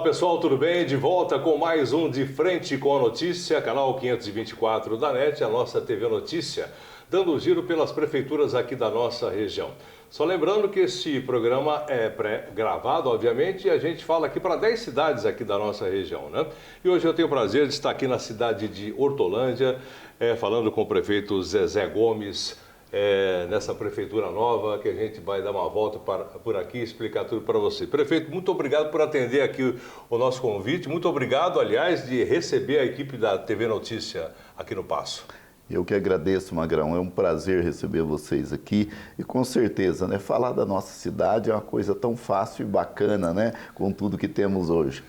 pessoal, tudo bem? De volta com mais um De Frente com a Notícia, canal 524 da NET, a nossa TV Notícia, dando um giro pelas prefeituras aqui da nossa região. Só lembrando que este programa é pré-gravado, obviamente, e a gente fala aqui para 10 cidades aqui da nossa região, né? E hoje eu tenho o prazer de estar aqui na cidade de Hortolândia, falando com o prefeito Zezé Gomes, nessa prefeitura nova, que a gente vai dar uma volta por aqui e explicar tudo para você. Prefeito, muito obrigado por atender aqui o nosso convite. Muito obrigado, aliás, de receber a equipe da TV Notícia aqui no Paço. Eu que agradeço, Magrão. É um prazer receber vocês aqui e com certeza, né, falar da nossa cidade é uma coisa tão fácil e bacana, né, com tudo que temos hoje.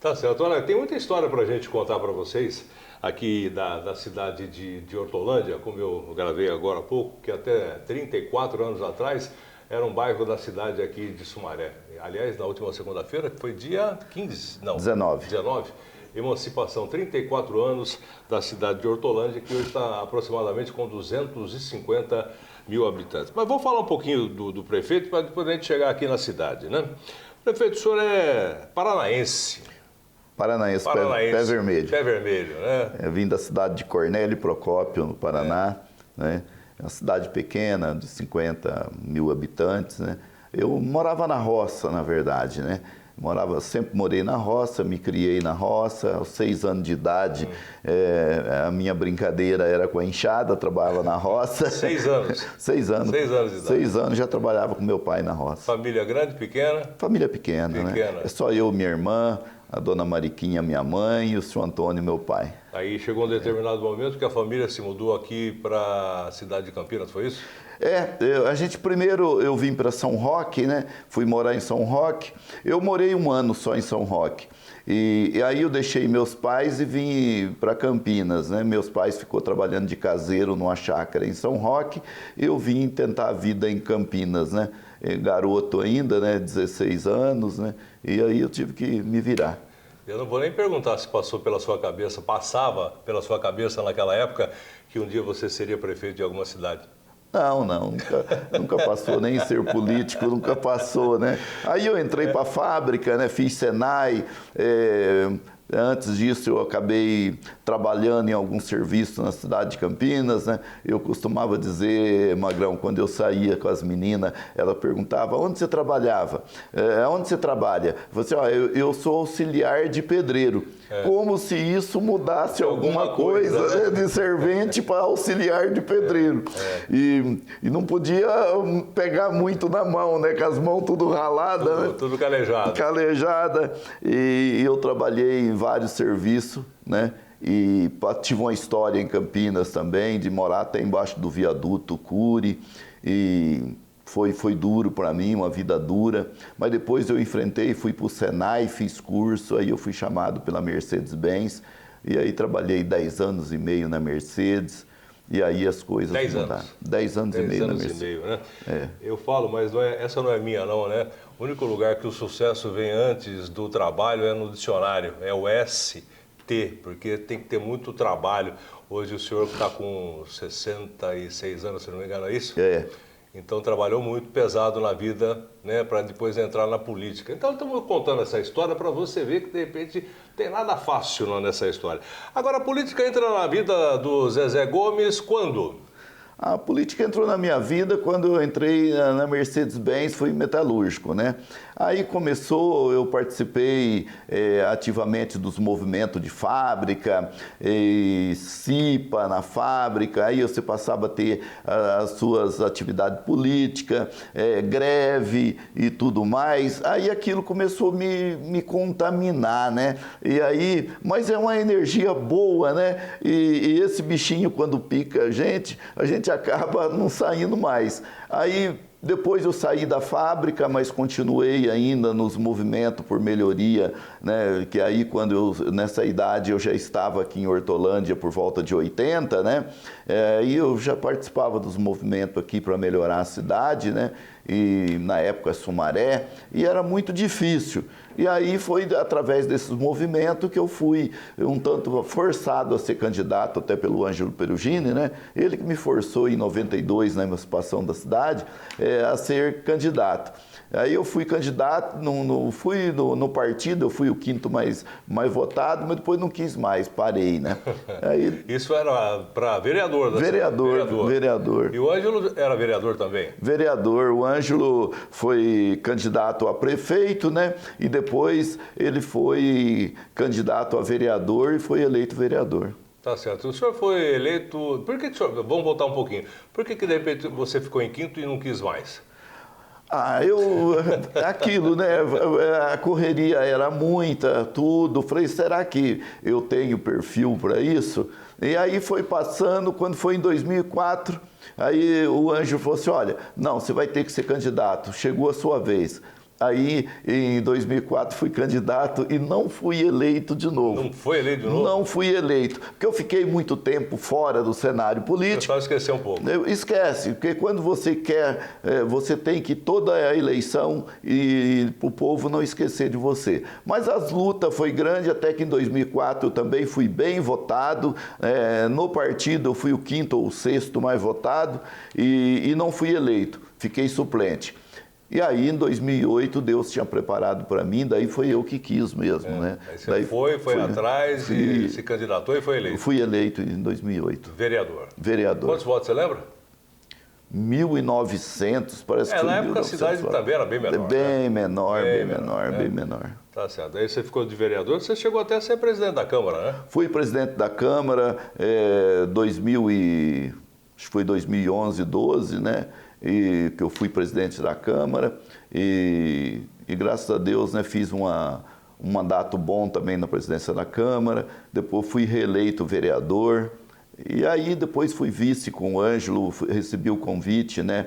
Tá certo. Olha, tem muita história para a gente contar para vocês aqui da cidade de Hortolândia, como eu gravei agora há pouco, que até 34 anos atrás era um bairro da cidade aqui de Sumaré. Aliás, na última segunda-feira, que foi dia 15, não, 19, emancipação, 34 anos da cidade de Hortolândia, que hoje está aproximadamente com 250 mil habitantes. Mas vamos falar um pouquinho do prefeito para depois a gente chegar aqui na cidade, né? Prefeito, o senhor é paranaense. Paranaense. Pé vermelho. Pé vermelho, né? Eu vim da cidade de Cornélio Procópio, no Paraná, né? É uma cidade pequena, de 50 mil habitantes, né? Eu morava na roça, na verdade, né? Sempre morei na roça, me criei na roça. Aos 6 anos de idade, a minha brincadeira era com a enxada, trabalhava na roça. 6 anos? 6 anos. 6 anos de idade. 6 anos já trabalhava com meu pai na roça. Família grande, pequena? Família pequena, né? É só eu, minha irmã, a dona Mariquinha, minha mãe, e o senhor Antônio, meu pai. Aí chegou um determinado momento que a família se mudou aqui para a cidade de Campinas, foi isso? A gente primeiro, eu vim para São Roque, né? Fui morar em São Roque. Eu morei 1 ano só em São Roque. E aí eu deixei meus pais e vim para Campinas, né? Meus pais ficou trabalhando de caseiro numa chácara em São Roque. Eu vim tentar a vida em Campinas, né? Garoto ainda, né? 16 anos, né? E aí eu tive que me virar. Eu não vou nem perguntar se passava pela sua cabeça naquela época que um dia você seria prefeito de alguma cidade. Não, nunca passou, nem ser político, nunca passou, né? Aí eu entrei para a fábrica, né? Fiz Senai, antes disso eu acabei trabalhando em algum serviço na cidade de Campinas, né? Eu costumava dizer, Magrão, quando eu saía com as meninas, ela perguntava, onde você trabalhava? Onde você trabalha? Eu falei assim, eu sou auxiliar de pedreiro. Como se isso mudasse alguma coisa, né? De servente para auxiliar de pedreiro. E não podia pegar muito na mão, né? Com as mãos tudo raladas, né? Tudo calejado. Calejada. E eu trabalhei em vários serviços, né? E tive uma história em Campinas também, de morar até embaixo do viaduto Cury. E foi duro para mim, uma vida dura, mas depois eu enfrentei, fui para o Senai, fiz curso, aí eu fui chamado pela Mercedes-Benz, e aí trabalhei 10 anos e meio na Mercedes, e aí as coisas mudaram. 10 anos e meio na Mercedes. 10 anos e meio, né? Eu falo, mas essa não é minha não, né? O único lugar que o sucesso vem antes do trabalho é no dicionário, é o ST, porque tem que ter muito trabalho. Hoje o senhor está com 66 anos, se não me engano, é isso? Então trabalhou muito pesado na vida, né, para depois entrar na política. Então estamos contando essa história para você ver que de repente tem nada fácil nessa história. Agora a política entra na vida do Zezé Gomes quando? A política entrou na minha vida quando eu entrei na Mercedes-Benz, fui metalúrgico, né? Aí começou, eu participei ativamente dos movimentos de fábrica, CIPA na fábrica, aí você passava a ter as suas atividades políticas, greve e tudo mais. Aí aquilo começou a me contaminar, né? E aí, mas é uma energia boa, né? E esse bichinho, quando pica a gente acaba não saindo mais. Aí depois eu saí da fábrica, mas continuei ainda nos movimentos por melhoria, né? Que aí nessa idade eu já estava aqui em Hortolândia por volta de 80, né? E eu já participava dos movimentos aqui para melhorar a cidade, né? E na época Sumaré, e era muito difícil. E aí foi através desses movimentos que eu fui um tanto forçado a ser candidato, até pelo Ângelo Perugini, né? Ele que me forçou em 92, na emancipação da cidade, a ser candidato. Aí eu fui candidato, fui no partido, eu fui o quinto mais votado, mas depois não quis mais, parei, né? Aí, isso era para vereador da vereador. E o Ângelo era vereador também? Vereador. O Ângelo foi candidato a prefeito, né? E depois ele foi candidato a vereador e foi eleito vereador. Tá certo. O senhor foi eleito... Por que o senhor... Vamos voltar um pouquinho. Por que de repente você ficou em quinto e não quis mais? Aquilo, né? A correria era muita, tudo. Falei, será que eu tenho perfil para isso? E aí foi passando, quando foi em 2004, aí o Ângelo falou assim, olha, não, você vai ter que ser candidato, chegou a sua vez. Aí, em 2004, fui candidato e não fui eleito de novo. Não foi eleito de novo? Não fui eleito, porque eu fiquei muito tempo fora do cenário político. Você só esqueceu um pouco. Esquece, porque quando você quer, você tem que toda a eleição e para o povo não esquecer de você. Mas as lutas foi grande, até que em 2004 eu também fui bem votado. No partido eu fui o quinto ou o sexto mais votado e não fui eleito, fiquei suplente. E aí, em 2008, Deus tinha preparado para mim, daí foi eu que quis mesmo, né? Aí você foi atrás e se candidatou e foi eleito? Fui eleito em 2008. Vereador? Vereador. Quantos votos você lembra? 1.900, parece que foi. Na época a cidade também era bem menor. Bem menor, bem menor. Tá certo. Aí você ficou de vereador, você chegou até a ser presidente da Câmara, né? Fui presidente da Câmara, acho que foi 2011, 12, né? E que eu fui presidente da Câmara e graças a Deus, né, fiz um mandato bom também na presidência da Câmara, depois fui reeleito vereador e aí depois fui vice com o Ângelo, recebi o convite, né,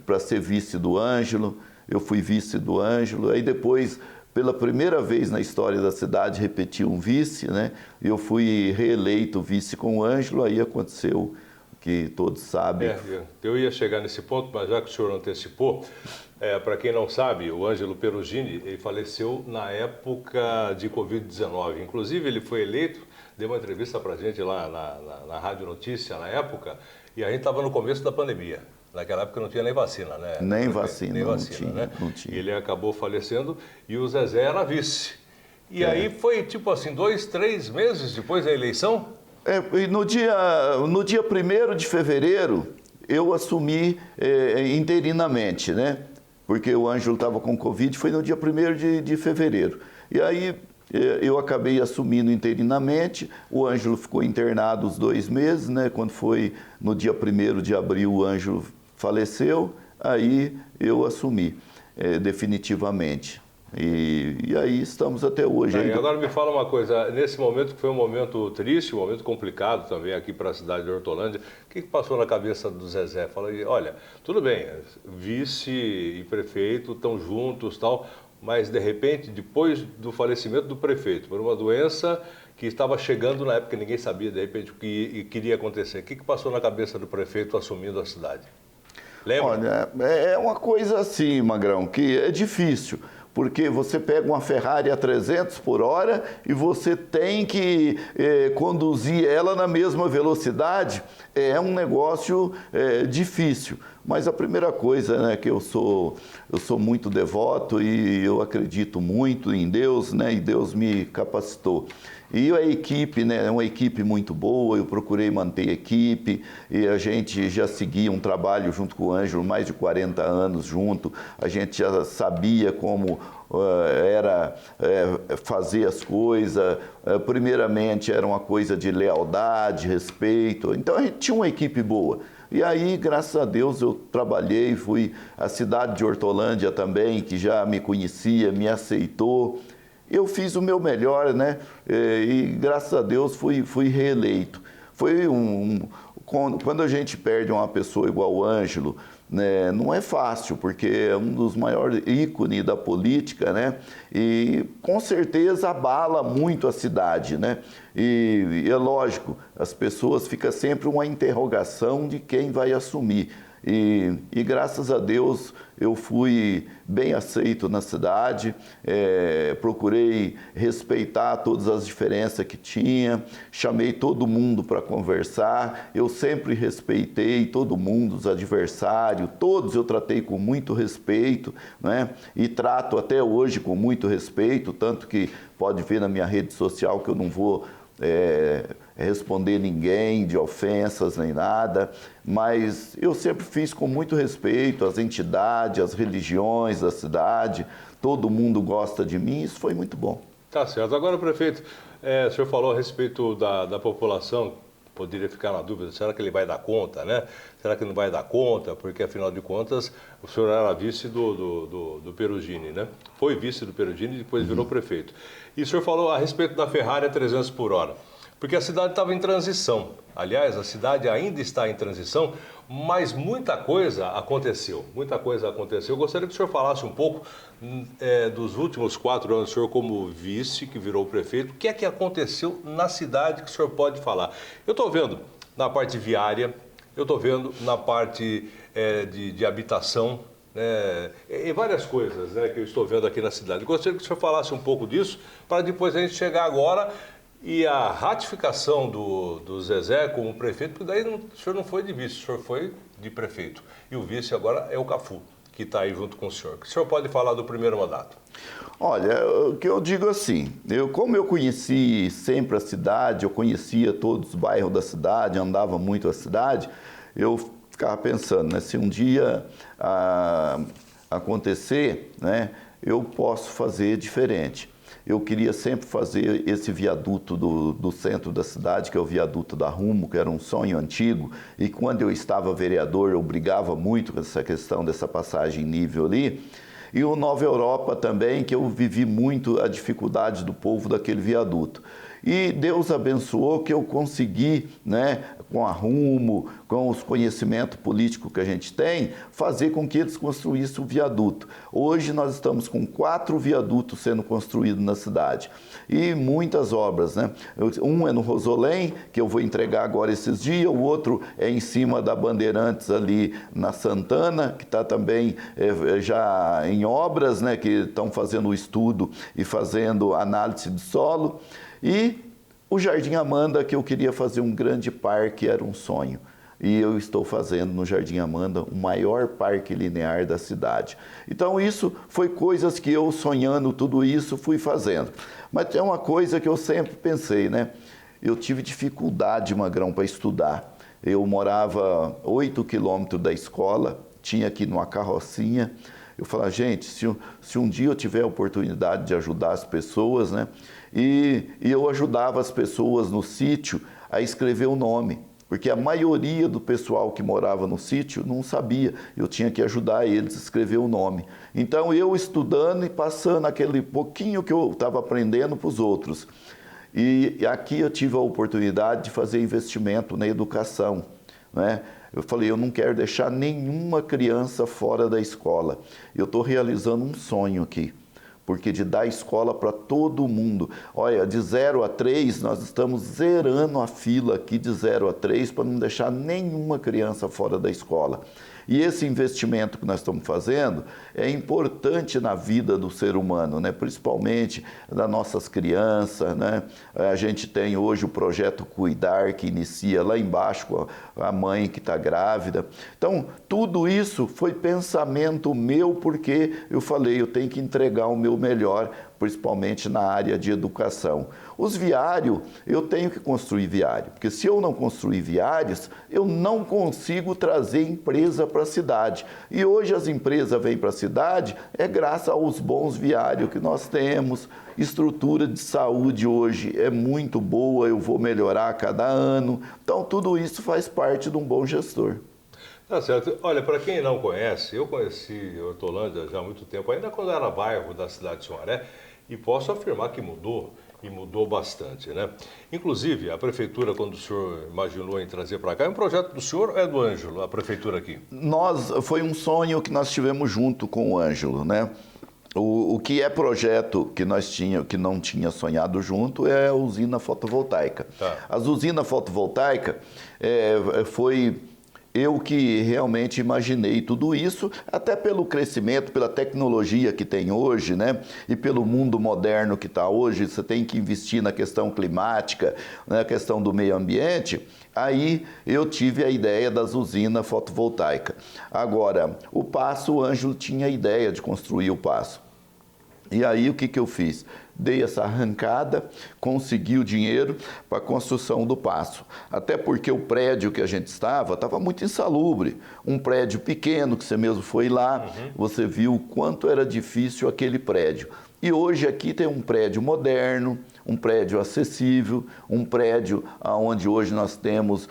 para ser vice do Ângelo, eu fui vice do Ângelo, aí depois pela primeira vez na história da cidade repeti um vice, né, eu fui reeleito vice com o Ângelo, aí aconteceu que todos sabem. Eu ia chegar nesse ponto, mas já que o senhor antecipou, para quem não sabe, o Ângelo Perugini, ele faleceu na época de Covid-19. Inclusive, ele foi eleito, deu uma entrevista para a gente lá na Rádio Notícia, na época, e a gente estava no começo da pandemia. Naquela época não tinha nem vacina, né? Nem vacina, né? Não tinha. Ele acabou falecendo e o Zezé era vice. E aí foi tipo assim, 2, 3 meses depois da eleição? E no dia 1º de fevereiro, eu assumi interinamente, né? Porque o Ângelo estava com Covid, foi no dia 1º de fevereiro. E aí eu acabei assumindo interinamente, o Ângelo ficou internado os 2 meses, né? Quando foi no dia 1º de abril, o Ângelo faleceu, aí eu assumi definitivamente. E aí estamos até hoje. Agora me fala uma coisa, nesse momento que foi um momento triste, um momento complicado também aqui para a cidade de Hortolândia, o que passou na cabeça do Zezé? Fala aí, olha, tudo bem, vice e prefeito estão juntos, tal, mas de repente, depois do falecimento do prefeito, por uma doença que estava chegando na época, ninguém sabia de repente o que queria acontecer. O que passou na cabeça do prefeito assumindo a cidade? Lembra? Olha, é uma coisa assim, Magrão, que é difícil. Porque você pega uma Ferrari a 300 por hora e você tem que conduzir ela na mesma velocidade. É um negócio difícil. Mas a primeira coisa, né, que eu sou muito devoto e eu acredito muito em Deus, né, e Deus me capacitou. E a equipe, né, é uma equipe muito boa, eu procurei manter a equipe e a gente já seguia um trabalho junto com o Ângelo, mais de 40 anos junto, a gente já sabia como era fazer as coisas, primeiramente era uma coisa de lealdade, respeito, então a gente tinha uma equipe boa. E aí, graças a Deus, eu trabalhei, fui à cidade de Hortolândia também, que já me conhecia, me aceitou. Eu fiz o meu melhor, né? E graças a Deus fui reeleito. Quando a gente perde uma pessoa igual o Ângelo, né, não é fácil, porque é um dos maiores ícones da política, né? E com certeza abala muito a cidade, né? E é lógico, as pessoas ficam sempre uma interrogação de quem vai assumir. E graças a Deus eu fui bem aceito na cidade, procurei respeitar todas as diferenças que tinha, chamei todo mundo para conversar, eu sempre respeitei todo mundo, os adversários, todos eu tratei com muito respeito, né? E trato até hoje com muito respeito, tanto que pode ver na minha rede social que eu não vou responder ninguém de ofensas nem nada, mas eu sempre fiz com muito respeito as entidades, as religiões da cidade, todo mundo gosta de mim, isso foi muito bom. Tá certo. Agora, prefeito, o senhor falou a respeito da população, poderia ficar na dúvida, será que ele vai dar conta, né? Será que não vai dar conta? Porque, afinal de contas, o senhor era vice do Perugini, né? Foi vice do Perugini e depois virou prefeito. E o senhor falou a respeito da Ferrari a 300 por hora, porque a cidade estava em transição. Aliás, a cidade ainda está em transição, mas muita coisa aconteceu, muita coisa aconteceu. Eu gostaria que o senhor falasse um pouco dos últimos 4 anos, o senhor como vice, que virou prefeito, o que é que aconteceu na cidade que o senhor pode falar? Eu estou vendo na parte viária, eu estou vendo na parte de habitação, e várias coisas, né, que eu estou vendo aqui na cidade. Eu gostaria que o senhor falasse um pouco disso, para depois a gente chegar agora e a ratificação do Zezé como prefeito, porque daí o senhor não foi de vice, o senhor foi de prefeito. E o vice agora é o Cafu, que está aí junto com o senhor. O senhor pode falar do primeiro mandato? Olha, o que eu digo assim, como eu conheci sempre a cidade, eu conhecia todos os bairros da cidade, andava muito a cidade, eu ficava pensando, né, se um dia acontecer, né, eu posso fazer diferente. Eu queria sempre fazer esse viaduto do centro da cidade, que é o viaduto da Rumo, que era um sonho antigo. E quando eu estava vereador, eu brigava muito com essa questão dessa passagem nível ali. E o Nova Europa também, que eu vivi muito a dificuldade do povo daquele viaduto. E Deus abençoou que eu consegui, né, com a Rumo, com os conhecimentos políticos que a gente tem, fazer com que eles construíssem o viaduto. Hoje nós estamos com 4 viadutos sendo construídos na cidade. E muitas obras, né? Um é no Rosolém, que eu vou entregar agora esses dias, o outro é em cima da Bandeirantes ali na Santana, que está também já em obras, né, que estão fazendo o estudo e fazendo análise de solo. E o Jardim Amanda, que eu queria fazer um grande parque, era um sonho. E eu estou fazendo no Jardim Amanda o maior parque linear da cidade. Então isso foi coisas que eu sonhando tudo isso fui fazendo. Mas tem uma coisa que eu sempre pensei, né? Eu tive dificuldade, Magrão, para estudar. Eu morava 8 quilômetros da escola, tinha que ir numa carrocinha. Eu falava, gente, se um dia eu tiver a oportunidade de ajudar as pessoas, né? E eu ajudava as pessoas no sítio a escrever o nome, porque a maioria do pessoal que morava no sítio não sabia, eu tinha que ajudar eles a escrever o nome. Então eu estudando e passando aquele pouquinho que eu estava aprendendo para os outros. E aqui eu tive a oportunidade de fazer investimento na educação, né? Eu falei, eu não quero deixar nenhuma criança fora da escola. Eu estou realizando um sonho aqui, porque de dar escola para todo mundo. Olha, de 0 a 3, nós estamos zerando a fila aqui de 0 a 3 para não deixar nenhuma criança fora da escola. E esse investimento que nós estamos fazendo é importante na vida do ser humano, né? Principalmente das nossas crianças, né? A gente tem hoje o projeto Cuidar, que inicia lá embaixo com a mãe que está grávida. Então, tudo isso foi pensamento meu, porque eu falei, eu tenho que entregar o meu melhor, principalmente na área de educação. Os viários, eu tenho que construir viário, porque se eu não construir viários, eu não consigo trazer empresa para a cidade. E hoje as empresas vêm para a cidade graças aos bons viários que nós temos. Estrutura de saúde hoje é muito boa, eu vou melhorar a cada ano. Então, tudo isso faz parte de um bom gestor. Tá certo. Olha, para quem não conhece, eu conheci Hortolândia já há muito tempo, ainda quando era bairro da cidade de Sumaré, e posso afirmar que mudou, e mudou bastante, né? Inclusive, a prefeitura, quando o senhor imaginou em trazer para cá, é um projeto do senhor ou é do Ângelo, a prefeitura aqui? Foi um sonho que nós tivemos junto com o Ângelo, né? O que é projeto que que não tinha sonhado junto é a usina fotovoltaica. Tá. As usinas fotovoltaicas Eu que realmente imaginei tudo isso, até pelo crescimento, pela tecnologia que tem hoje, né? E pelo mundo moderno que está hoje, você tem que investir na questão climática, na questão do meio ambiente. Aí eu tive a ideia das usinas fotovoltaicas. Agora, o Paço, o Ângelo tinha a ideia de construir o Paço. E aí o que eu fiz? Dei essa arrancada, consegui o dinheiro para a construção do Paço. Até porque o prédio que a gente estava muito insalubre. Um prédio pequeno, que você mesmo foi lá, você viu o quanto era difícil aquele prédio. E hoje aqui tem um prédio moderno, um prédio acessível, um prédio onde hoje nós temos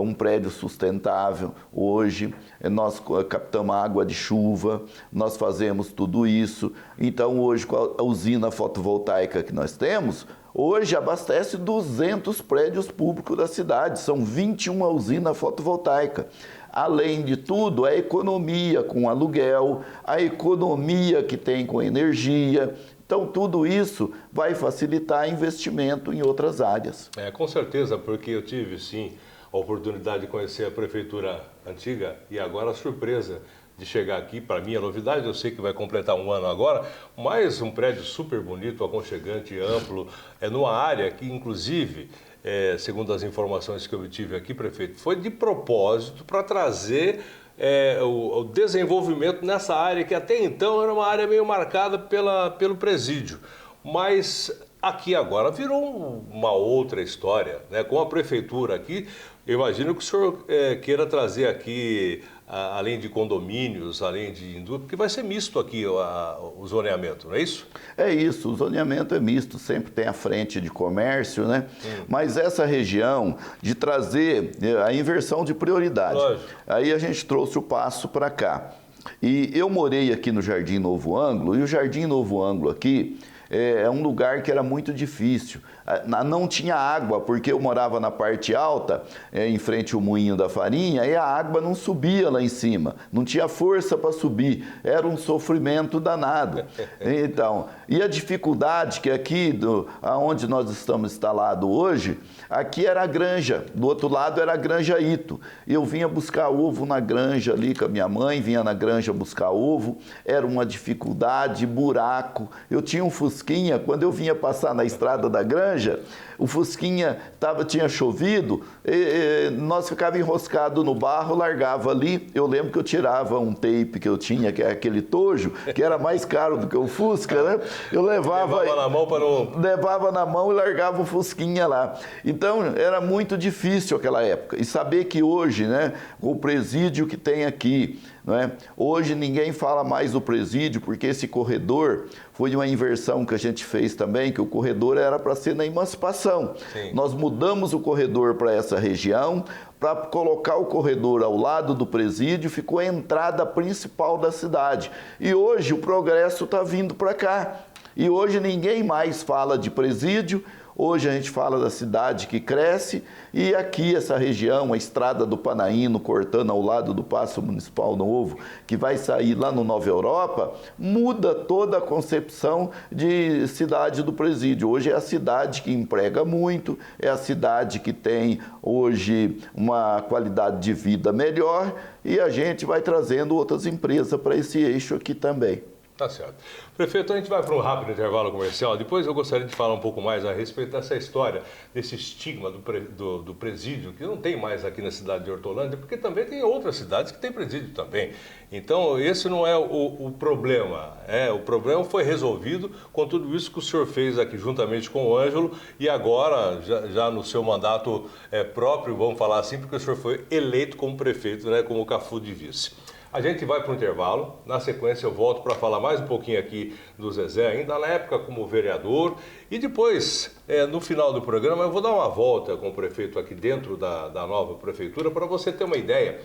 um prédio sustentável. Hoje nós captamos água de chuva, nós fazemos tudo isso. Então hoje com a usina fotovoltaica que nós temos, hoje abastece 200 prédios públicos da cidade, são 21 usinas fotovoltaicas. Além de tudo, a economia com aluguel, a economia que tem com energia. Então, tudo isso vai facilitar investimento em outras áreas. Com certeza, porque eu tive, sim, a oportunidade de conhecer a prefeitura antiga e agora a surpresa de chegar aqui. Para mim, a novidade, eu sei que vai completar um ano agora, mas um prédio super bonito, aconchegante, amplo, numa área que, inclusive, segundo as informações que eu tive aqui, prefeito, foi de propósito para trazer o desenvolvimento nessa área, que até então era uma área meio marcada pelo presídio. Mas aqui agora virou uma outra história, né? Com a prefeitura aqui, eu imagino que o senhor queira trazer aqui, além de condomínios, além de indústria, porque vai ser misto aqui o zoneamento, não é isso? É isso, o zoneamento é misto, sempre tem a frente de comércio, né? Mas essa região de trazer a inversão de prioridade. Lógico. Aí a gente trouxe o Paço para cá. E eu morei aqui no Jardim Novo Ângulo, e o Jardim Novo Ângulo aqui é um lugar que era muito difícil. Não tinha água, porque eu morava na parte alta, em frente ao Moinho da Farinha, e a água não subia lá em cima, não tinha força para subir, era um sofrimento danado. Então, e a dificuldade que aqui, onde nós estamos instalados hoje, aqui era a granja, do outro lado era a Granja Ito. Eu vinha buscar ovo na granja ali com a minha mãe, vinha na granja buscar ovo, era uma dificuldade, buraco. Eu tinha um Fusquinha, quando eu vinha passar na estrada da granja, o Fusquinha tinha chovido, nós ficávamos enroscados no barro, largava ali. Eu lembro que eu tirava um tape que eu tinha, que é aquele tojo, que era mais caro do que o Fusca, né? Eu levava na mão para não... Levava na mão e largava o Fusquinha lá. Então, era muito difícil aquela época. E saber que hoje, né, o presídio que tem aqui, não é? Hoje ninguém fala mais do presídio, porque esse corredor foi uma inversão que a gente fez também, que o corredor era para ser na Emancipação. Sim. Nós mudamos o corredor para essa região, para colocar o corredor ao lado do presídio, ficou a entrada principal da cidade. E hoje o progresso está vindo para cá. E hoje ninguém mais fala de presídio. Hoje a gente fala da cidade que cresce, e aqui essa região, a Estrada do Panaíno, cortando ao lado do Paço Municipal Novo, que vai sair lá no Nova Europa, muda toda a concepção de cidade do presídio. Hoje é a cidade que emprega muito, é a cidade que tem hoje uma qualidade de vida melhor, e a gente vai trazendo outras empresas para esse eixo aqui também. Tá certo. Prefeito, a gente vai para um rápido intervalo comercial. Depois eu gostaria de falar um pouco mais a respeito dessa história, desse estigma do presídio, que não tem mais aqui na cidade de Hortolândia, porque também tem outras cidades que têm presídio também. Então, esse não é o problema. O problema foi resolvido com tudo isso que o senhor fez aqui juntamente com o Ângelo, e agora, já no seu mandato próprio, vamos falar assim, porque o senhor foi eleito como prefeito, né, como Cafu de vice. A gente vai para o intervalo, na sequência eu volto para falar mais um pouquinho aqui do Zezé, ainda na época como vereador, e depois, no final do programa, eu vou dar uma volta com o prefeito aqui dentro da nova prefeitura, para você ter uma ideia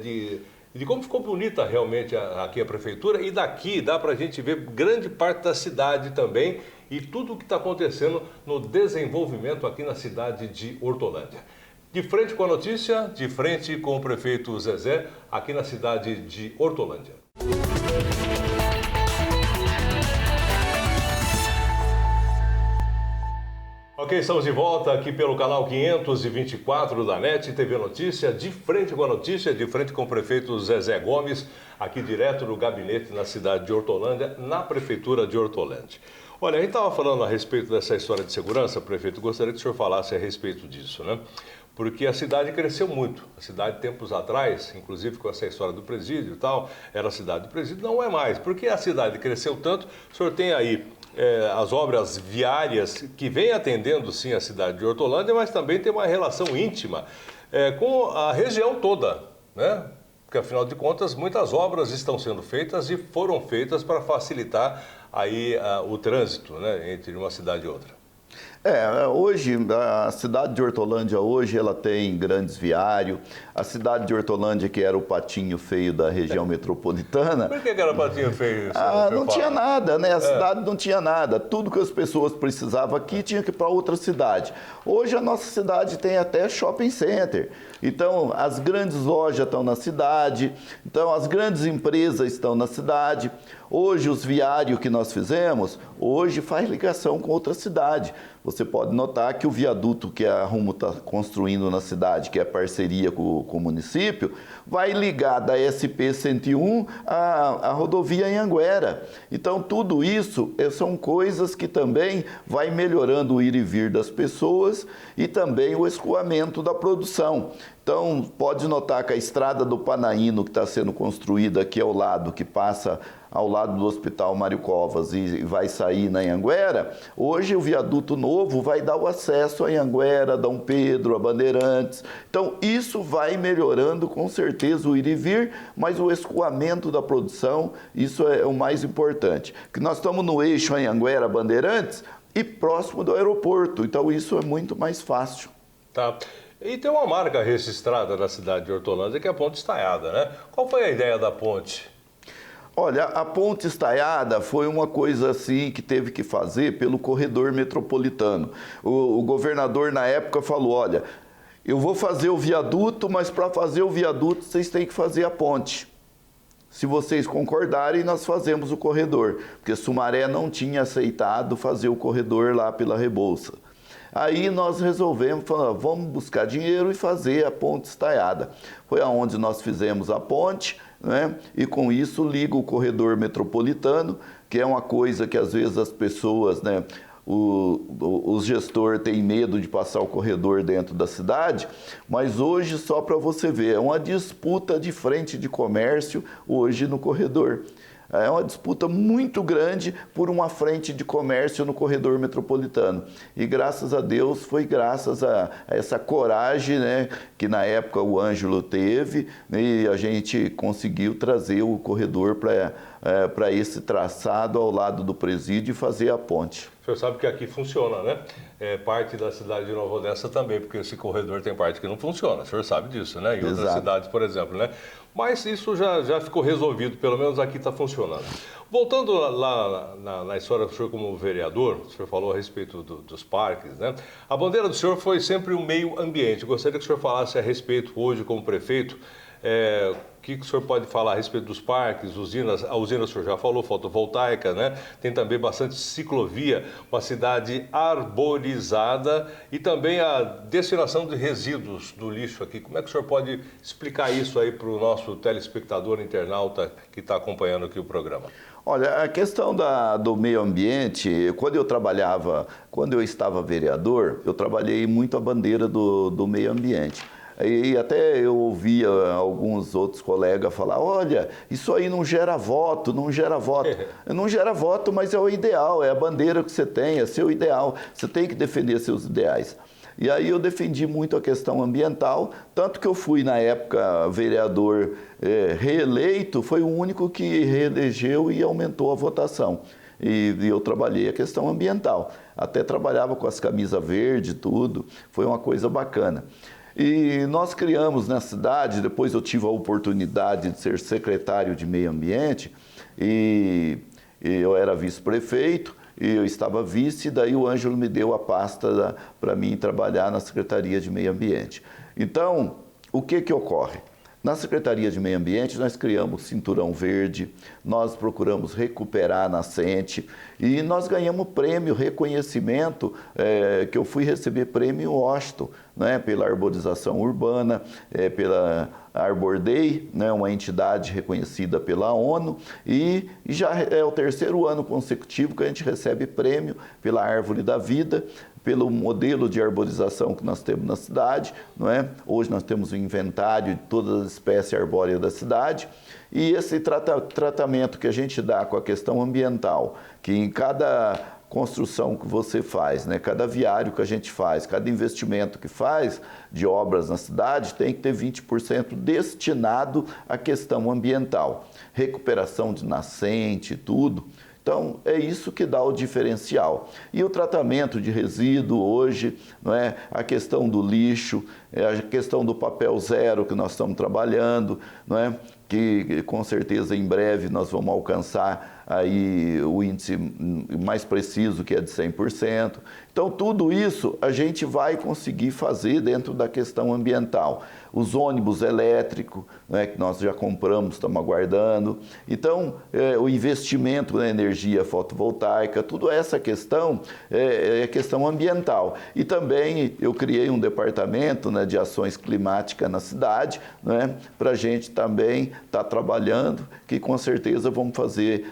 de como ficou bonita realmente aqui a prefeitura, e daqui dá para a gente ver grande parte da cidade também, e tudo o que está acontecendo no desenvolvimento aqui na cidade de Hortolândia. De frente com a notícia, de frente com o prefeito Zezé, aqui na cidade de Hortolândia. Ok, estamos de volta aqui pelo canal 524 da NET TV Notícia, de frente com a notícia, de frente com o prefeito Zezé Gomes, aqui direto do gabinete na cidade de Hortolândia, na prefeitura de Hortolândia. Olha, a gente estava falando a respeito dessa história de segurança, prefeito, gostaria que o senhor falasse a respeito disso, né? Porque a cidade cresceu muito. A cidade, tempos atrás, inclusive com essa história do presídio e tal, era a cidade do presídio, não é mais. Porque a cidade cresceu tanto, o senhor tem aí as obras viárias que vêm atendendo, sim, a cidade de Hortolândia, mas também tem uma relação íntima com a região toda, né? Porque, afinal de contas, muitas obras estão sendo feitas e foram feitas para facilitar aí o trânsito, né, entre uma cidade e outra. Hoje, a cidade de Hortolândia, hoje, ela tem grandes viários. A cidade de Hortolândia, que era o patinho feio da região metropolitana... Por que era patinho feio? Não tinha nada, né? A cidade não tinha nada. Tudo que as pessoas precisavam aqui tinha que ir para outra cidade. Hoje, a nossa cidade tem até shopping center. Então, as grandes lojas estão na cidade. Então, as grandes empresas estão na cidade. Hoje, os viários que nós fizemos, hoje faz ligação com outra cidade. Você pode notar que o viaduto que a Rumo está construindo na cidade, que é parceria com o município, vai ligar da SP-101 à rodovia Anhanguera. Então, tudo isso são coisas que também vai melhorando o ir e vir das pessoas e também o escoamento da produção. Então, pode notar que a estrada do Panaíno, que está sendo construída aqui ao lado, que passa ao lado do Hospital Mário Covas e vai sair na Anhanguera, hoje o viaduto novo vai dar o acesso a Anhanguera, Dom Pedro, a Bandeirantes. Então, isso vai melhorando com certeza o ir e vir, mas o escoamento da produção, isso é o mais importante. Que nós estamos no eixo Anhanguera, Bandeirantes e próximo do aeroporto, então isso é muito mais fácil. Tá. E tem uma marca registrada na cidade de Hortolândia, que é a Ponte Estaiada, né? Qual foi a ideia da ponte? Olha, a ponte estaiada foi uma coisa assim que teve que fazer pelo corredor metropolitano. O governador na época falou, olha, eu vou fazer o viaduto, mas para fazer o viaduto vocês têm que fazer a ponte. Se vocês concordarem, nós fazemos o corredor, porque Sumaré não tinha aceitado fazer o corredor lá pela Rebouça. Aí nós resolvemos, falamos, vamos buscar dinheiro e fazer a ponte estaiada. Foi aonde nós fizemos a ponte, né? E com isso liga o corredor metropolitano, que é uma coisa que às vezes as pessoas, né, o gestor tem medo de passar o corredor dentro da cidade, mas hoje, só para você ver, é uma disputa de frente de comércio hoje no corredor. É uma disputa muito grande por uma frente de comércio no corredor metropolitano. E graças a Deus, foi graças a essa coragem, né, que na época o Ângelo teve, né, e a gente conseguiu trazer o corredor para esse traçado ao lado do presídio e fazer a ponte. O senhor sabe que aqui funciona, né? Parte da cidade de Nova Odessa também, porque esse corredor tem parte que não funciona, o senhor sabe disso, né? Em outras cidades, por exemplo, né? Mas isso já ficou resolvido, pelo menos aqui está funcionando. Voltando lá na história do senhor como vereador, o senhor falou a respeito dos parques, né? A bandeira do senhor foi sempre o meio ambiente. Gostaria que o senhor falasse a respeito hoje como prefeito. O que o senhor pode falar a respeito dos parques, usinas? A usina o senhor já falou, fotovoltaica, né? Tem também bastante ciclovia, uma cidade arborizada e também a destinação de resíduos do lixo aqui. Como é que o senhor pode explicar isso aí para o nosso telespectador, internauta que está acompanhando aqui o programa? Olha, a questão do meio ambiente, quando eu estava vereador, eu trabalhei muito a bandeira do meio ambiente. E até eu ouvia alguns outros colegas falar, olha, isso aí não gera voto, não gera voto. Não gera voto, mas é o ideal, é a bandeira que você tem, é seu ideal. Você tem que defender seus ideais. E aí eu defendi muito a questão ambiental, tanto que eu fui, na época, vereador reeleito, foi o único que reelegeu e aumentou a votação. E eu trabalhei a questão ambiental. Até trabalhava com as camisas verdes e tudo, foi uma coisa bacana. E nós criamos na cidade, depois eu tive a oportunidade de ser secretário de meio ambiente, e eu era vice-prefeito, e eu estava vice, e daí o Ângelo me deu a pasta para mim trabalhar na Secretaria de Meio Ambiente. Então, o que ocorre? Na Secretaria de Meio Ambiente, nós criamos Cinturão Verde, nós procuramos recuperar a nascente e nós ganhamos prêmio, reconhecimento, que eu fui receber prêmio Washington, né, pela arborização urbana, pela Arbor Day, né, uma entidade reconhecida pela ONU, e já é o 3º ano consecutivo que a gente recebe prêmio pela Árvore da Vida, pelo modelo de arborização que nós temos na cidade, não é? Hoje nós temos um inventário de todas as espécies arbóreas da cidade, e esse tratamento que a gente dá com a questão ambiental, que em cada construção que você faz, né? Cada viário que a gente faz, cada investimento que faz de obras na cidade tem que ter 20% destinado à questão ambiental, recuperação de nascente, tudo. Então, é isso que dá o diferencial. E o tratamento de resíduo hoje, não é? A questão do lixo, a questão do papel zero que nós estamos trabalhando, não é? Que com certeza em breve nós vamos alcançar aí o índice mais preciso, que é de 100%. Então, tudo isso a gente vai conseguir fazer dentro da questão ambiental. Os ônibus elétricos, né, que nós já compramos, estamos aguardando. Então, o investimento na energia fotovoltaica, tudo essa questão é questão ambiental. E também eu criei um departamento, né, de ações climáticas na cidade, né, para a gente também estar trabalhando, que com certeza vamos fazer,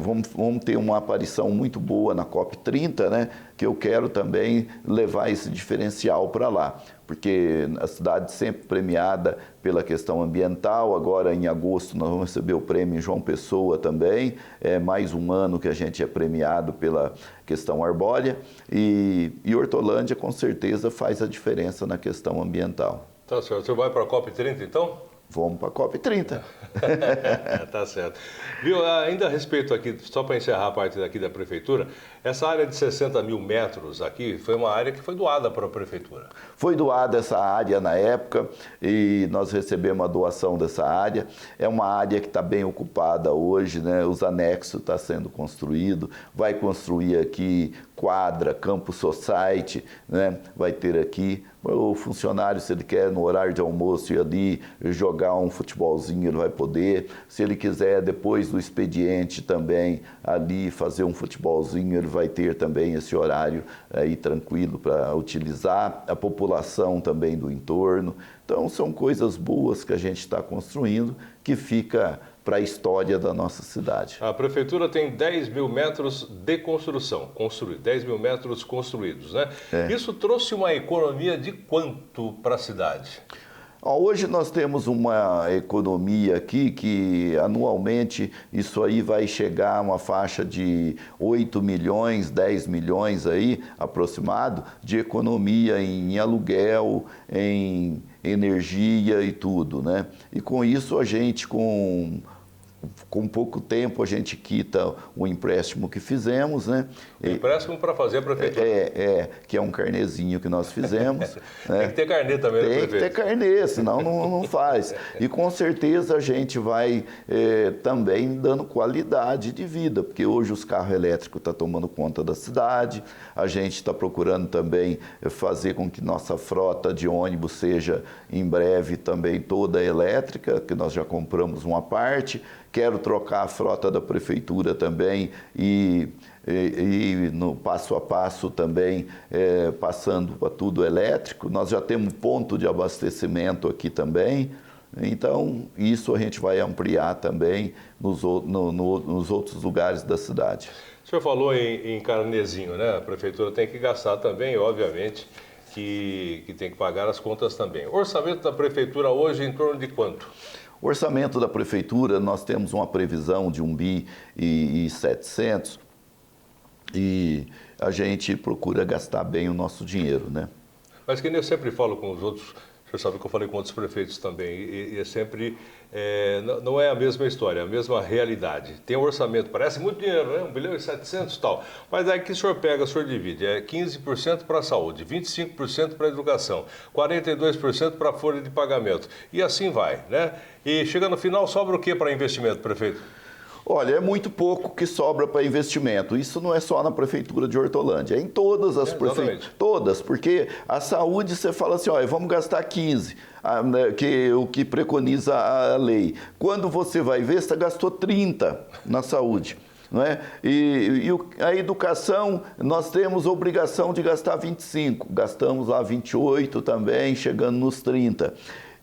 vamos ter uma aparição muito boa na COP30, né, que eu quero também levar esse diferencial para lá, porque a cidade sempre premiada pela questão ambiental. Agora em agosto nós vamos receber o prêmio em João Pessoa também, é mais um ano que a gente é premiado pela questão arbórea, e Hortolândia com certeza faz a diferença na questão ambiental. Tá certo. Você vai para a COP30 então? Vamos para a COP30. Tá certo. Viu, ainda a respeito aqui, só para encerrar a parte daqui da Prefeitura, essa área de 60 mil metros aqui foi uma área que foi doada para a Prefeitura. Foi doada essa área na época e nós recebemos a doação dessa área. É uma área que está bem ocupada hoje, né? Os anexos estão sendo construídos, vai construir aqui quadra, campo society, né? Vai ter aqui. O funcionário, se ele quer no horário de almoço ir ali jogar um futebolzinho, ele vai poder. Se ele quiser, depois do expediente também, ali fazer um futebolzinho, ele vai ter também esse horário aí tranquilo para utilizar. A população também do entorno. Então, são coisas boas que a gente está construindo, que fica para a história da nossa cidade. A Prefeitura tem 10 mil metros de construção, 10 mil metros construídos, né? Isso trouxe uma economia de quanto para a cidade? Hoje nós temos uma economia aqui que anualmente isso aí vai chegar a uma faixa de 8 milhões, 10 milhões aí, aproximado, de economia em aluguel, em energia e tudo, né? E com isso a gente, com pouco tempo, a gente quita o empréstimo que fizemos, né? O empréstimo para fazer a Prefeitura. Que é um carnezinho que nós fizemos. Né? Tem que ter carnê também, né, prefeito? Tem que ter carnê, senão não faz. E com certeza a gente vai também dando qualidade de vida, porque hoje os carros elétricos estão tomando conta da cidade, a gente está procurando também fazer com que nossa frota de ônibus seja em breve também toda elétrica, que nós já compramos uma parte. Quero trocar a frota da Prefeitura também e no passo a passo também passando para tudo elétrico. Nós já temos ponto de abastecimento aqui também, então isso a gente vai ampliar também nos outros lugares da cidade. O senhor falou em carnezinho, né? A Prefeitura tem que gastar também, obviamente, que tem que pagar as contas também. O orçamento da Prefeitura hoje é em torno de quanto? O orçamento da Prefeitura, nós temos uma previsão de 1.700 e a gente procura gastar bem o nosso dinheiro, né? Mas que nem eu sempre falo com os outros, o senhor sabe que eu falei com outros prefeitos também, e é sempre, não é a mesma história, é a mesma realidade. Tem um orçamento, parece muito dinheiro, né? 1.700.000 e tal, mas aí que o senhor pega, o senhor divide, 15% para a saúde, 25% para a educação, 42% para a folha de pagamento, e assim vai, né? E chega no final, sobra o que para investimento, prefeito? Olha, é muito pouco que sobra para investimento. Isso não é só na Prefeitura de Hortolândia, é em todas as prefeituras. Todas, porque a saúde você fala assim, olha, vamos gastar 15, que o que preconiza a lei. Quando você vai ver, você gastou 30 na saúde. Não é? E a educação, nós temos obrigação de gastar 25, gastamos lá 28 também, chegando nos 30.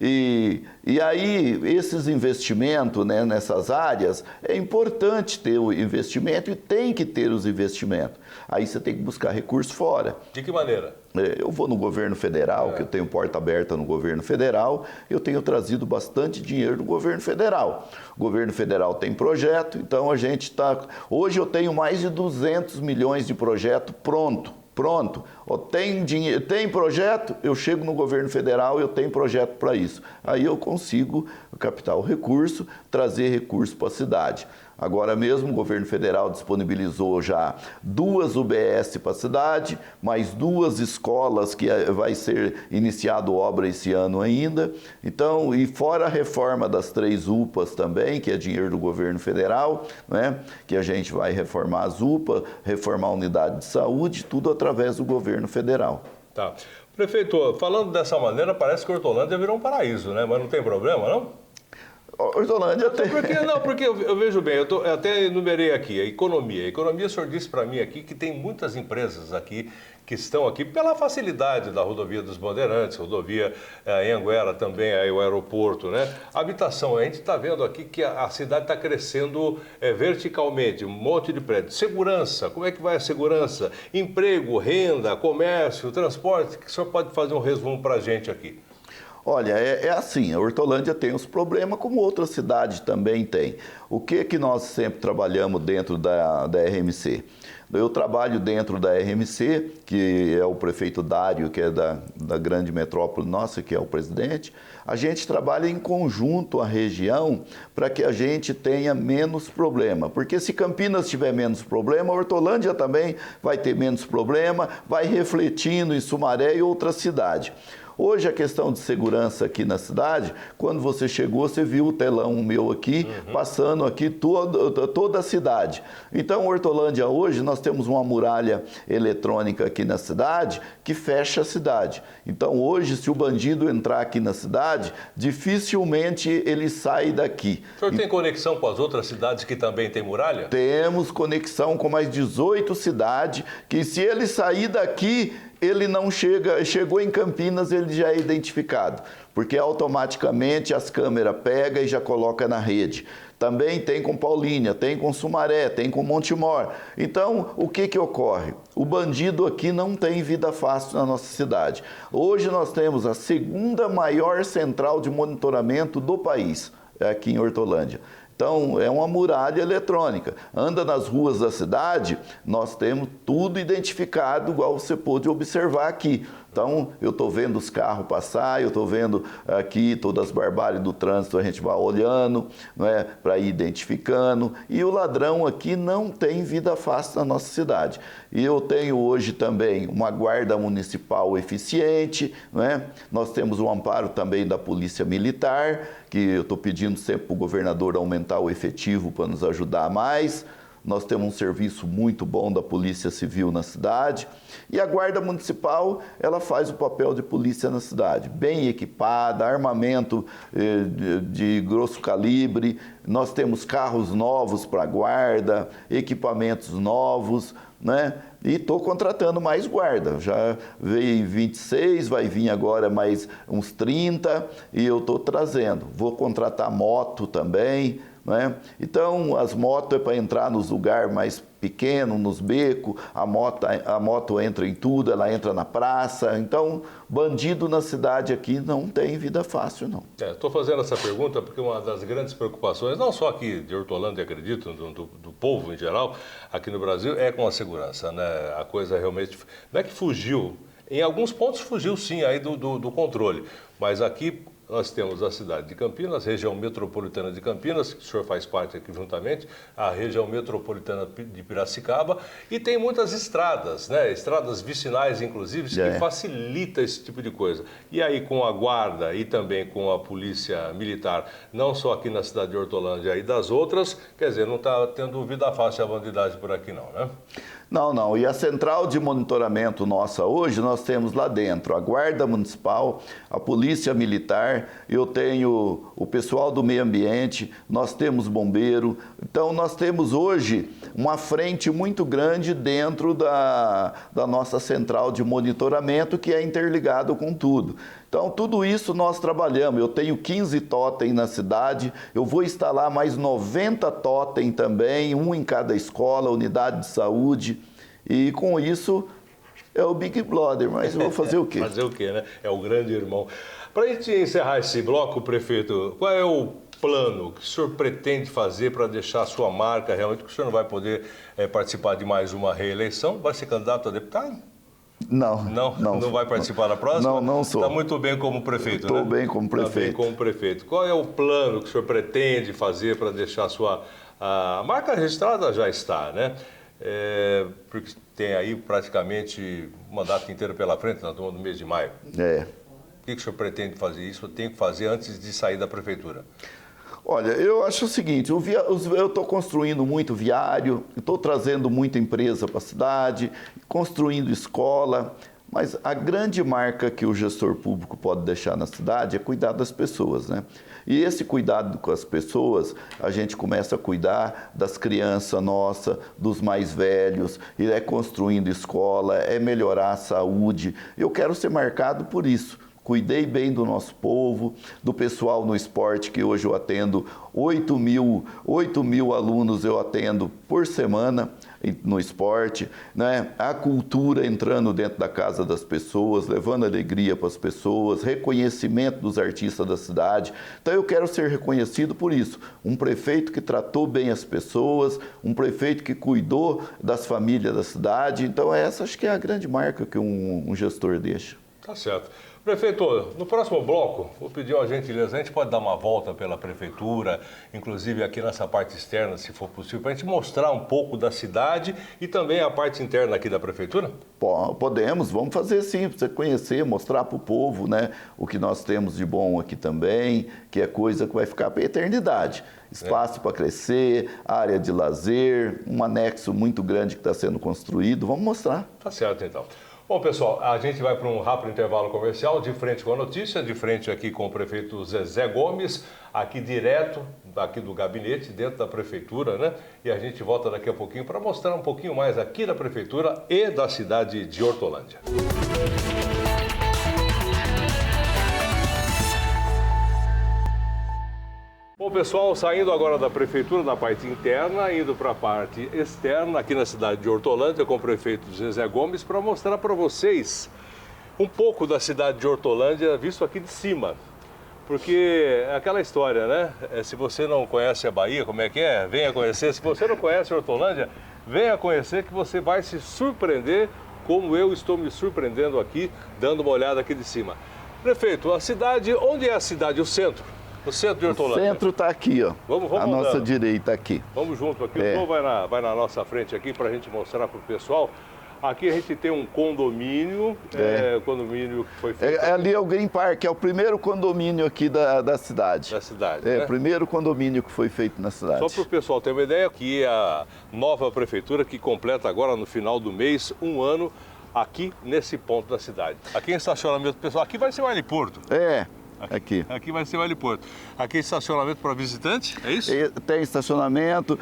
E aí, esses investimentos, né, nessas áreas, é importante ter o investimento e tem que ter os investimentos. Aí você tem que buscar recurso fora. De que maneira? Eu vou no governo federal, que eu tenho porta aberta no governo federal, eu tenho trazido bastante dinheiro do governo federal. O governo federal tem projeto, então a gente está... Hoje eu tenho mais de 200 milhões de projeto pronto. Tem dinheiro, tem projeto, eu chego no governo federal, eu tenho projeto para isso. Aí eu consigo captar o recurso, trazer recurso para a cidade. Agora mesmo o governo federal disponibilizou já 2 UBS para a cidade, mais 2 escolas que vai ser iniciado obra esse ano ainda. Então, e fora a reforma das 3 UPAs também, que é dinheiro do governo federal, né? Que a gente vai reformar as UPAs, reformar a unidade de saúde, tudo através do governo federal. Tá. Prefeito, falando dessa maneira, parece que Hortolândia virou um paraíso, né? Mas não tem problema, não? Hortolândia tem... Porque eu vejo bem, eu até enumerei aqui, a economia. A economia, o senhor disse para mim aqui que tem muitas empresas aqui que estão aqui pela facilidade da rodovia dos Bandeirantes, rodovia Anhanguera também, aí o aeroporto, né? Habitação, a gente está vendo aqui que a cidade está crescendo verticalmente, um monte de prédios. Segurança, como é que vai a segurança? Emprego, renda, comércio, transporte, que o senhor pode fazer um resumo para a gente aqui? Olha, é assim, a Hortolândia tem os problemas como outras cidades também tem. O que nós sempre trabalhamos dentro da RMC? Eu trabalho dentro da RMC, que é o prefeito Dário, que é da grande metrópole nossa, que é o presidente. A gente trabalha em conjunto a região para que a gente tenha menos problema. Porque se Campinas tiver menos problema, a Hortolândia também vai ter menos problema, vai refletindo em Sumaré e outras cidades. Hoje a questão de segurança aqui na cidade, quando você chegou, você viu o telão meu aqui, passando aqui toda a cidade. Então, Hortolândia hoje, nós temos uma muralha eletrônica aqui na cidade que fecha a cidade. Então, hoje, se o bandido entrar aqui na cidade, dificilmente ele sai daqui. O senhor tem conexão com as outras cidades que também tem muralha? Temos conexão com mais 18 cidades, que se ele sair daqui... ele não chegou em Campinas, ele já é identificado, porque automaticamente as câmeras pegam e já colocam na rede. Também tem com Paulínia, tem com Sumaré, tem com Montemor. Então, o que ocorre? O bandido aqui não tem vida fácil na nossa cidade. Hoje nós temos a 2ª maior central de monitoramento do país, aqui em Hortolândia. Então, é uma muralha eletrônica. Anda nas ruas da cidade, nós temos tudo identificado, igual você pôde observar aqui. Então, eu estou vendo os carros passar, eu estou vendo aqui todas as barbáries do trânsito, a gente vai olhando, não é, para ir identificando. E o ladrão aqui não tem vida fácil na nossa cidade. E eu tenho hoje também uma guarda municipal eficiente, não é? Nós temos o amparo também da Polícia Militar, que eu estou pedindo sempre para o governador aumentar o efetivo para nos ajudar mais. Nós temos um serviço muito bom da Polícia Civil na cidade. E a Guarda Municipal, ela faz o papel de polícia na cidade. Bem equipada, armamento de grosso calibre. Nós temos carros novos para a guarda, equipamentos novos, né? E estou contratando mais guarda. Já veio 26, vai vir agora mais uns 30 e eu estou trazendo. Vou contratar moto também. Né? Então, as motos é para entrar nos lugares mais pequenos, nos becos, a moto entra em tudo, ela entra na praça. Então, bandido na cidade aqui não tem vida fácil, não. Estou fazendo essa pergunta porque uma das grandes preocupações, não só aqui de Hortolândia, acredito, do povo em geral, aqui no Brasil, é com a segurança, né? A coisa realmente, não é que fugiu, em alguns pontos fugiu sim aí do controle, mas aqui nós temos a cidade de Campinas, região metropolitana de Campinas, que o senhor faz parte aqui juntamente, a região metropolitana de Piracicaba, e tem muitas estradas, né? Estradas vicinais, inclusive, que facilita esse tipo de coisa. E aí, com a guarda e também com a polícia militar, não só aqui na cidade de Hortolândia e das outras, quer dizer, não está tendo vida fácil a bandidagem por aqui não, né? Não, não. E a central de monitoramento nossa hoje, nós temos lá dentro a Guarda Municipal, a Polícia Militar, eu tenho o pessoal do meio ambiente, nós temos bombeiro. Então, nós temos hoje uma frente muito grande dentro da nossa central de monitoramento, que é interligado com tudo. Então, tudo isso nós trabalhamos. Eu tenho 15 totem na cidade, eu vou instalar mais 90 totem também, um em cada escola, unidade de saúde. E com isso é o Big Brother, mas eu vou fazer o quê? Fazer o quê, né? É o grande irmão. Para a gente encerrar esse bloco, prefeito, qual é o plano que o senhor pretende fazer para deixar a sua marca realmente, que o senhor não vai poder participar de mais uma reeleição? Vai ser candidato a deputado? Não vai participar da próxima? Não sou. Está muito bem como prefeito, né? Estou bem como prefeito. Está bem como prefeito. Qual é o plano que o senhor pretende fazer para deixar a sua... A marca registrada já está, né? Porque tem aí praticamente uma data inteira pela frente, nós estamos no mês de maio. O que o senhor pretende fazer? Isso eu tenho que fazer antes de sair da prefeitura. Olha, eu acho o seguinte, eu estou construindo muito viário, estou trazendo muita empresa para a cidade, construindo escola, mas a grande marca que o gestor público pode deixar na cidade é cuidar das pessoas, né? E esse cuidado com as pessoas, a gente começa a cuidar das crianças nossas, dos mais velhos, e é construindo escola, é melhorar a saúde. Eu quero ser marcado por isso. Cuidei bem do nosso povo, do pessoal no esporte, que hoje eu atendo 8 mil alunos eu atendo por semana no esporte, né? A cultura entrando dentro da casa das pessoas, levando alegria para as pessoas, reconhecimento dos artistas da cidade. Então eu quero ser reconhecido por isso. Um prefeito que tratou bem as pessoas, um prefeito que cuidou das famílias da cidade. Então essa acho que é a grande marca que um gestor deixa. Tá certo. Prefeito, no próximo bloco, vou pedir uma gentileza, a gente pode dar uma volta pela prefeitura, inclusive aqui nessa parte externa, se for possível, para a gente mostrar um pouco da cidade e também a parte interna aqui da prefeitura? Podemos, vamos fazer sim, para você conhecer, mostrar para o povo, né, o que nós temos de bom aqui também, que é coisa que vai ficar para a eternidade. Espaço para crescer, área de lazer, um anexo muito grande que está sendo construído, vamos mostrar. Tá certo, então. Bom, pessoal, a gente vai para um rápido intervalo comercial, de frente com a notícia, de frente aqui com o prefeito Zezé Gomes, aqui direto, aqui do gabinete, dentro da prefeitura, né? E a gente volta daqui a pouquinho para mostrar um pouquinho mais aqui da prefeitura e da cidade de Hortolândia. Bom, pessoal, saindo agora da prefeitura, da parte interna, indo para a parte externa, aqui na cidade de Hortolândia, com o prefeito Zezé Gomes, para mostrar para vocês um pouco da cidade de Hortolândia, visto aqui de cima. Porque é aquela história, né? Se você não conhece a Bahia, como é que é? Venha conhecer. Se você não conhece Hortolândia, venha conhecer que você vai se surpreender, como eu estou me surpreendendo aqui, dando uma olhada aqui de cima. Prefeito, a cidade, onde é a cidade? O centro? O centro de Hortolândia. O centro está aqui, ó. Vamos a nossa direita aqui. Vamos junto aqui. O senhor vai na nossa frente aqui para a gente mostrar para o pessoal. Aqui a gente tem um condomínio, condomínio que foi feito... Ali é o Green Park, é o primeiro condomínio aqui da cidade. Da cidade, né? O primeiro condomínio que foi feito na cidade. Só para o pessoal ter uma ideia, aqui é a nova prefeitura que completa agora no final do mês um ano aqui nesse ponto da cidade. Aqui em estacionamento, pessoal, aqui vai ser o heliporto. Aqui. Aqui vai ser o heliporto. Aqui é estacionamento para visitante, é isso? Tem estacionamento.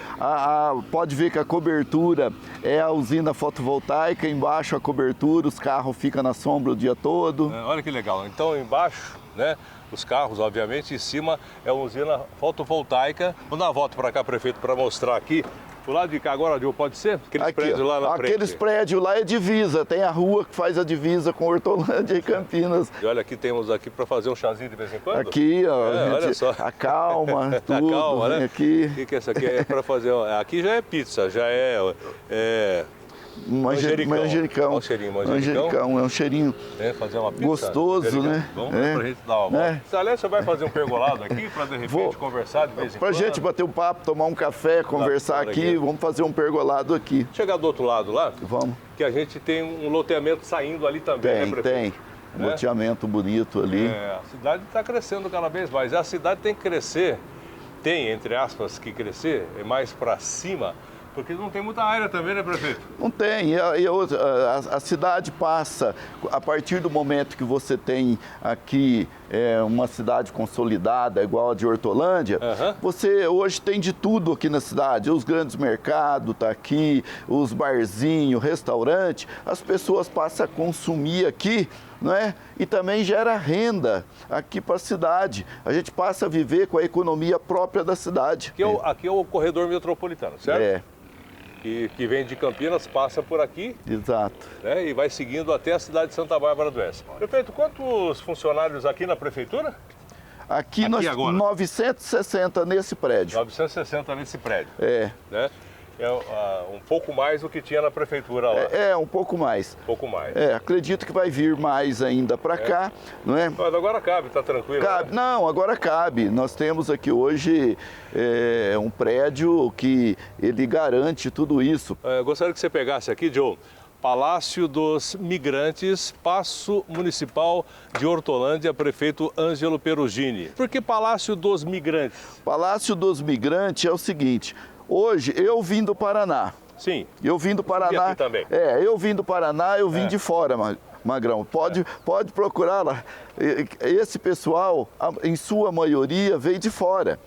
Pode ver que a cobertura é a usina fotovoltaica, embaixo a cobertura, os carros ficam na sombra o dia todo. Olha que legal. Então embaixo, né, os carros, obviamente, em cima é uma usina fotovoltaica. Vou dar uma volta para cá, prefeito, para mostrar aqui. Do lado de cá agora, pode ser? Aqueles prédios lá na frente. Aqueles prédios lá é divisa, tem a rua que faz a divisa com Hortolândia e Campinas. E olha, aqui temos aqui para fazer um chazinho de vez em quando. Aqui, ó, olha só. Acalma, tudo. Acalma, né? Aqui. O que é isso aqui? É para fazer... Aqui já é pizza, já é Manjericão. Olha o cheirinho, Manjericão, é um cheirinho fazer uma pizza, gostoso, né? Vamos pra gente dar uma volta. Aliás, você vai fazer um pergolado aqui para de repente conversar de vez em quando? Pra gente bater um papo, tomar um café, conversar aqui, vamos fazer um pergolado aqui. Chegar do outro lado lá, vamos. Que a gente tem um loteamento saindo ali também, né, prefeito? Tem. Um loteamento bonito ali. A cidade está crescendo cada vez mais. A cidade tem que crescer, entre aspas, que crescer, mais para cima, porque não tem muita área também, né, prefeito? Não tem. A cidade passa, a partir do momento que você tem aqui uma cidade consolidada, igual a de Hortolândia, você hoje tem de tudo aqui na cidade. Os grandes mercados estão aqui, os barzinhos, restaurante, as pessoas passam a consumir aqui, não é? E também gera renda aqui para a cidade. A gente passa a viver com a economia própria da cidade. Aqui é o corredor metropolitano, certo? Que vem de Campinas, passa por aqui. Exato. Né, e vai seguindo até a cidade de Santa Bárbara do Oeste. Prefeito, quantos funcionários aqui na prefeitura? Aqui nós temos 960 nesse prédio. 960 nesse prédio. Né? É um pouco mais do que tinha na prefeitura lá. Um pouco mais. Um pouco mais. Acredito que vai vir mais ainda para cá, não é? Mas agora cabe, tá tranquilo? Cabe. Né? Não, agora cabe. Nós temos aqui hoje um prédio que ele garante tudo isso. Eu gostaria que você pegasse aqui, Joe, Palácio dos Migrantes, Paço Municipal de Hortolândia, prefeito Ângelo Perugini. Por que Palácio dos Migrantes? Palácio dos Migrantes é o seguinte... Hoje, eu vim do Paraná. Sim. Eu vim do Paraná. Aqui também. Eu vim do Paraná, eu vim de fora, Magrão. Pode procurar lá. Esse pessoal, em sua maioria, veio de fora.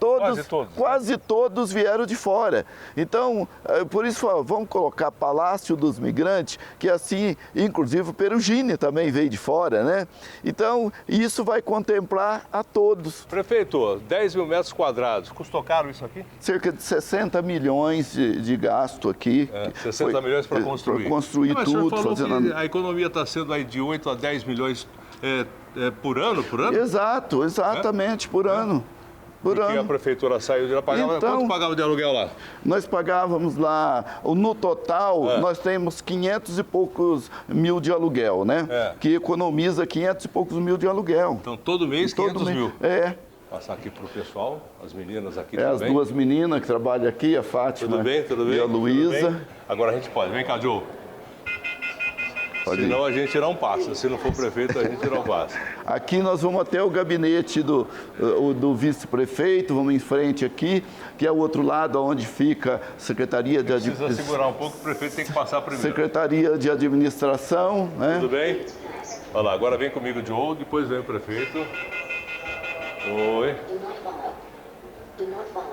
Todos? Quase todos vieram de fora. Então, por isso, vamos colocar Palácio dos Migrantes, que assim, inclusive o Perugini também veio de fora, né? Então, isso vai contemplar a todos. Prefeito, 10 mil metros quadrados, custou caro isso aqui? Cerca de 60 milhões de gasto aqui. 60 milhões para construir. Para construir tudo. Mas o senhor falou que a economia está sendo aí de 8 a 10 milhões por ano? Exatamente, por ano. Porque a prefeitura saiu de lá, pagava, quanto pagava de aluguel lá? Nós pagávamos lá, no total, nós temos 500 e poucos mil de aluguel, né? Que economiza 500 e poucos mil de aluguel. Então, todo mês, 500 mil? Passar aqui para o pessoal, as meninas aqui também. As duas meninas que trabalham aqui, a Fátima e a Luísa. Agora a gente pode. Vem cá, Joe. Senão a gente não passa. Se não for prefeito, a gente não passa. Aqui nós vamos até o gabinete do vice-prefeito, vamos em frente aqui, que é o outro lado, onde fica a Secretaria de Administração. Precisa segurar um pouco, o prefeito tem que passar primeiro. Secretaria de Administração, né? Tudo bem? Olha lá, agora vem comigo, Joe, depois vem o prefeito. Oi.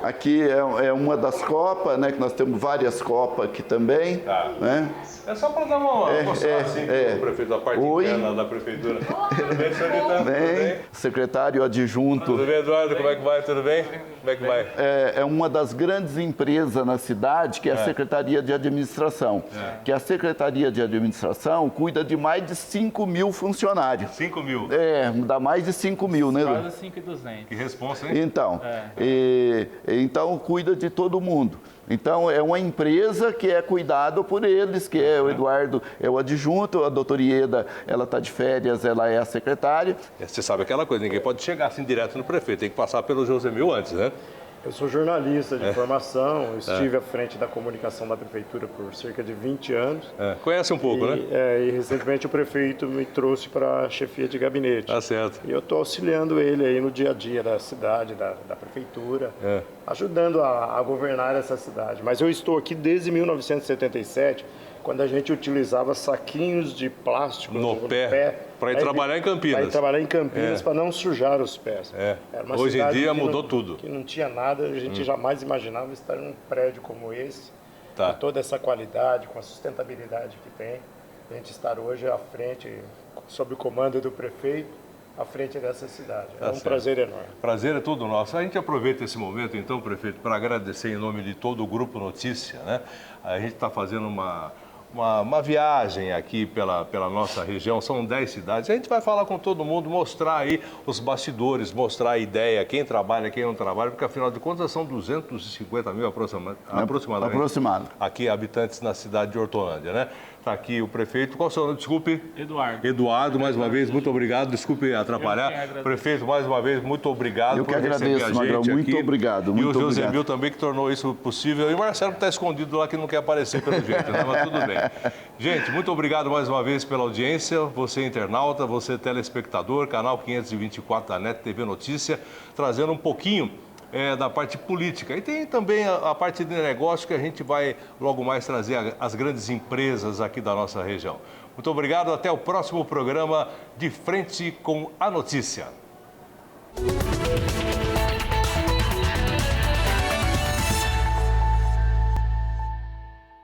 Aqui é uma das copas, né? Que nós temos várias copas aqui também. Né? É só para dar uma mostrada assim para o prefeito, da parte interna da prefeitura. Tudo bem, senhor Vitor? Tudo bem? Secretário adjunto. Tudo bem, Eduardo? Como é que vai? Tudo bem? Como é que vai? É uma das grandes empresas na cidade, que é a Secretaria de Administração. Que a Secretaria de Administração cuida de mais de 5 mil funcionários. 5 mil? Dá mais de 5 mil, né? Quase 5.200. Que responsa, hein? Então cuida de todo mundo. Então, é uma empresa que é cuidada por eles, que é o Eduardo, é o adjunto, a doutora Ieda, ela está de férias, ela é a secretária. Você sabe aquela coisa, ninguém pode chegar assim direto no prefeito, tem que passar pelo Josemil antes, né? Eu sou jornalista de formação, estive à frente da comunicação da prefeitura por cerca de 20 anos. Conhece um pouco, né? E recentemente o prefeito me trouxe para a chefia de gabinete. Tá certo. E eu estou auxiliando ele aí no dia a dia da cidade, da prefeitura, ajudando a governar essa cidade. Mas eu estou aqui desde 1977, quando a gente utilizava saquinhos de plástico no pé para ir trabalhar em Campinas. Para ir trabalhar em Campinas, para não sujar os pés. Hoje em dia mudou tudo. Que não tinha nada, a gente jamais imaginava estar num prédio como esse, com toda essa qualidade, com a sustentabilidade que tem. A gente estar hoje à frente, sob o comando do prefeito, à frente dessa cidade. É um prazer enorme. Prazer é todo nosso. A gente aproveita esse momento, então, prefeito, para agradecer em nome de todo o Grupo Notícia, né? A gente está fazendo uma viagem aqui pela nossa região, são 10 cidades. A gente vai falar com todo mundo, mostrar aí os bastidores, mostrar a ideia, quem trabalha, quem não trabalha, porque afinal de contas são 250 mil aproximadamente aqui habitantes na cidade de Hortolândia, né? Está aqui o prefeito. Qual é o seu nome? Desculpe. Eduardo. Eduardo, mais uma vez, muito obrigado. Desculpe atrapalhar. Prefeito, mais uma vez, muito obrigado por receber a gente aqui. Muito obrigado. E o José Mil também, que tornou isso possível. E o Marcelo está escondido lá, que não quer aparecer pelo jeito, né? Mas tudo bem. Gente, muito obrigado mais uma vez pela audiência. Você internauta, você telespectador, canal 524 da NET TV Notícia, trazendo um pouquinho da parte política. E tem também a parte de negócio que a gente vai logo mais trazer as grandes empresas aqui da nossa região. Muito obrigado, até o próximo programa De Frente com a Notícia.